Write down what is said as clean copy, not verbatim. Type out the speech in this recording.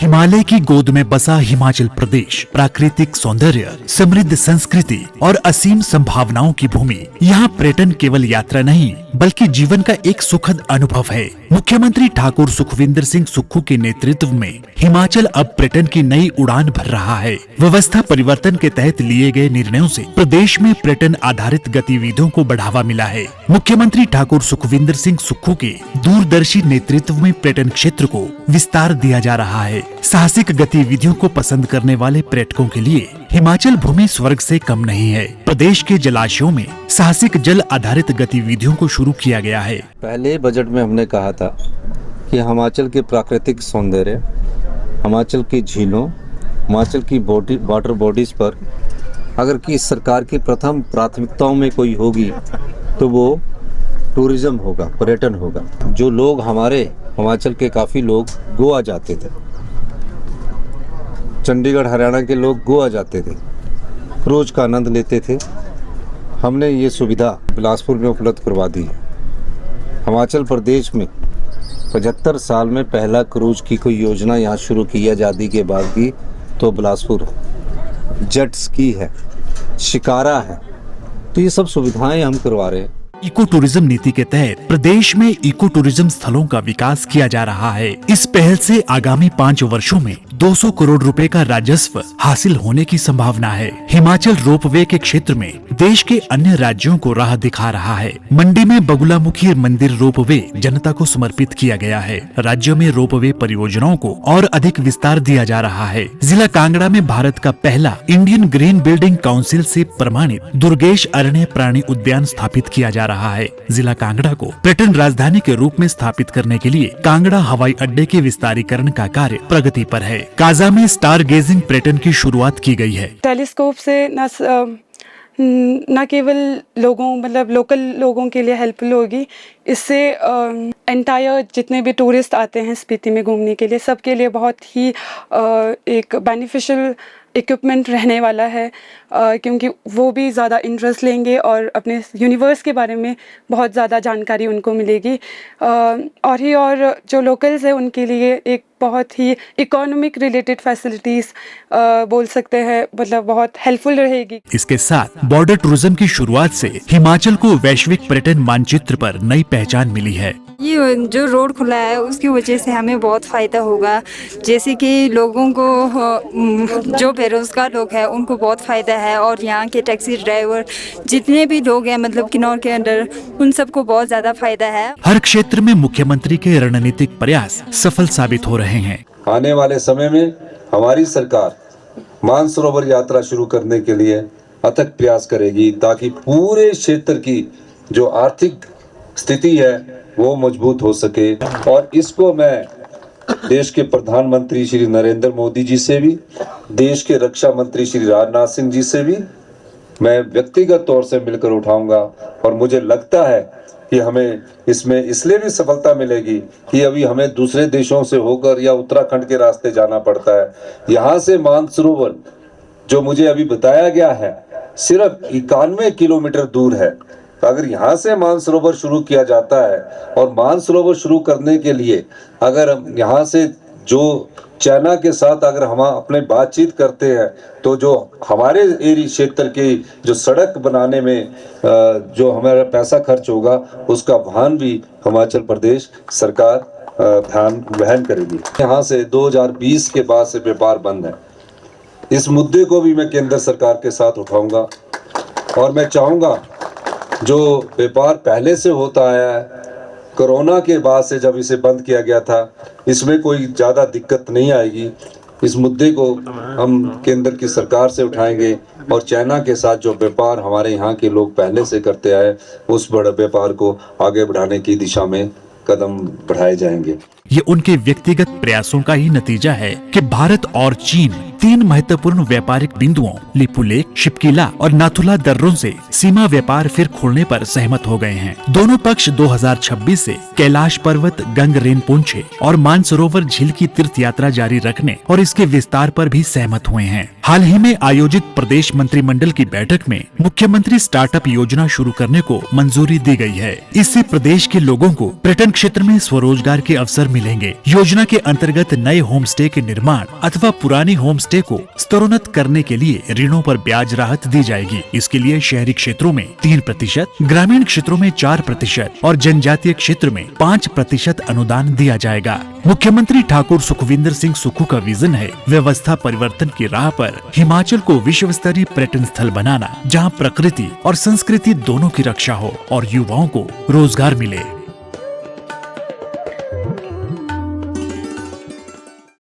हिमालय की गोद में बसा हिमाचल प्रदेश प्राकृतिक सौंदर्य, समृद्ध संस्कृति और असीम संभावनाओं की भूमि। यहाँ पर्यटन केवल यात्रा नहीं बल्कि जीवन का एक सुखद अनुभव है। मुख्यमंत्री ठाकुर सुखविंदर सिंह सुक्खू के नेतृत्व में हिमाचल अब पर्यटन की नई उड़ान भर रहा है। व्यवस्था परिवर्तन के तहत लिए गए निर्णयों से प्रदेश में पर्यटन आधारित गतिविधियों को बढ़ावा मिला है। मुख्यमंत्री ठाकुर सुखविंदर सिंह सुक्खू के दूरदर्शी नेतृत्व में पर्यटन क्षेत्र को विस्तार दिया जा रहा है। साहसिक गतिविधियों को पसंद करने वाले पर्यटकों के लिए हिमाचल भूमि स्वर्ग से कम नहीं है। प्रदेश के जलाशयों में साहसिक जल आधारित गतिविधियों को शुरू किया गया है। पहले बजट में हमने कहा था कि हिमाचल के प्राकृतिक सौंदर्य, हिमाचल की झीलों, हिमाचल की वाटर बॉडीज पर अगर कि सरकार की प्रथम प्राथमिकताओं में कोई होगी तो वो टूरिज्म होगा, पर्यटन होगा। जो लोग हमारे हिमाचल के काफ़ी लोग गोवा जाते थे, चंडीगढ़ हरियाणा के लोग गोवा जाते थे, क्रूज का आनंद लेते थे। हमने ये सुविधा बिलासपुर में उपलब्ध करवा दी है। हिमाचल प्रदेश में 75 साल में पहला क्रूज की कोई योजना यहाँ शुरू की आज़ादी के बाद की तो बिलासपुर जेट स्की है, शिकारा है, तो ये सब सुविधाएं हम करवा रहे हैं। इको टूरिज्म नीति के तहत प्रदेश में इको टूरिज्म स्थलों का विकास किया जा रहा है। इस पहल से आगामी 5 वर्षों में 200 करोड़ रुपए का राजस्व हासिल होने की संभावना है। हिमाचल रोपवे के क्षेत्र में देश के अन्य राज्यों को राह दिखा रहा है। मंडी में बगुलामुखी मंदिर रोपवे जनता को समर्पित किया गया है। राज्य में रोपवे परियोजनाओं को और अधिक विस्तार दिया जा रहा है। जिला कांगड़ा में भारत का पहला इंडियन ग्रीन बिल्डिंग काउंसिल से प्रमाणित दुर्गेश अरण्य प्राणी उद्यान स्थापित किया जा रहा है। जिला कांगड़ा को पर्यटन राजधानी के रूप में स्थापित करने के लिए कांगड़ा हवाई अड्डे के विस्तारीकरण का कार्य प्रगति पर है। काजा में स्टार गेजिंग पर्यटन की शुरुआत की गई है। टेलीस्कोप से न केवल लोकल लोगों के लिए हेल्पफुल होगी, इससे एंटायर जितने भी टूरिस्ट आते हैं स्पीति में घूमने के लिए, सबके लिए बहुत ही एक बेनिफिशियल इक्विपमेंट रहने वाला है, क्योंकि वो भी ज़्यादा इंटरेस्ट लेंगे और अपने यूनिवर्स के बारे में बहुत ज़्यादा जानकारी उनको मिलेगी। और जो लोकल्स हैं उनके लिए एक बहुत ही इकोनॉमिक रिलेटेड फैसिलिटीज़ बोल सकते हैं, बहुत हेल्पफुल रहेगी। इसके साथ बॉर्डर टूरिज्म की शुरुआत से हिमाचल को वैश्विक पर्यटन मानचित्र पर नई पहचान मिली है। ये जो रोड खुला है उसकी वजह से हमें बहुत फ़ायदा होगा। जैसे कि लोगों को, जो बेरोजगार लोग हैं उनको बहुत फ़ायदा है, और यहाँ के टैक्सी ड्राइवर जितने भी लोग हैं किन्नौर के अंदर, उन सबको बहुत ज़्यादा फ़ायदा है। हर क्षेत्र में मुख्यमंत्री के रणनीतिक प्रयास सफल साबित हो रहे हैं। आने वाले समय में हमारी सरकार मानसरोवर यात्रा शुरू करने के लिए अथक प्रयास करेगी, ताकि पूरे क्षेत्र की जो आर्थिक स्थिति है वो मजबूत हो सके। और इसको मैं देश के प्रधानमंत्री श्री नरेंद्र मोदी जी से भी, देश के रक्षा मंत्री श्री राजनाथ सिंह जी से भी मैं व्यक्तिगत तौर से मिलकर उठाऊंगा। और मुझे लगता है कि हमें इसमें इसलिए भी सफलता मिलेगी कि अभी हमें दूसरे देशों से होकर या उत्तराखंड के रास्ते जाना पड़ता है। यहाँ से मानसरोवर जो मुझे अभी बताया गया है सिर्फ 91 किलोमीटर दूर है। तो अगर यहाँ से मानसरोवर शुरू किया जाता है, और मानसरोवर शुरू करने के लिए अगर हम यहाँ से जो चाइना के साथ अगर हम अपने बातचीत करते हैं, तो जो हमारे एरिया क्षेत्र की जो सड़क बनाने में जो हमारा पैसा खर्च होगा उसका वहन भी हिमाचल प्रदेश सरकार ध्यान वहन करेगी। यहाँ से 2020 के बाद से व्यापार बंद है। इस मुद्दे को भी मैं केंद्र सरकार के साथ उठाऊंगा, और मैं चाहूँगा जो व्यापार पहले से होता आया है, कोरोना के बाद से जब इसे बंद किया गया था, इसमें कोई ज़्यादा दिक्कत नहीं आएगी। इस मुद्दे को हम केंद्र की सरकार से उठाएंगे, और चाइना के साथ जो व्यापार हमारे यहाँ के लोग पहले से करते आए, उस बड़े व्यापार को आगे बढ़ाने की दिशा में कदम बढ़ाए जाएंगे। ये उनके व्यक्तिगत प्रयासों का ही नतीजा है कि भारत और चीन 3 महत्वपूर्ण व्यापारिक बिंदुओं लिपुलेक, शिपकिला और नाथुला दर्रों से सीमा व्यापार फिर खोलने पर सहमत हो गए हैं। दोनों पक्ष 2026 से कैलाश पर्वत, गंग रेनपोंछे और मानसरोवर झील की तीर्थ यात्रा जारी रखने और इसके विस्तार पर भी सहमत हुए हैं। हाल ही में आयोजित प्रदेश मंत्रिमंडल की बैठक में मुख्यमंत्री स्टार्टअप योजना शुरू करने को मंजूरी दी गई है। इससे प्रदेश के लोगों को पर्यटन क्षेत्र में स्वरोजगार के अवसर मिलेंगे। योजना के अंतर्गत नए होम स्टे के निर्माण अथवा पुराने होम स्टे को स्तरोन्नत करने के लिए ऋणों पर ब्याज राहत दी जाएगी। इसके लिए शहरी क्षेत्रों में 3%, ग्रामीण क्षेत्रों में 4% और जनजातीय क्षेत्र में 5% अनुदान दिया जाएगा। मुख्यमंत्री ठाकुर सुखविंदर सिंह सुक्खू का विजन है व्यवस्था परिवर्तन की राह पर हिमाचल को विश्व स्तरीय पर्यटन स्थल बनाना, जहां प्रकृति और संस्कृति दोनों की रक्षा हो और युवाओं को रोजगार मिले।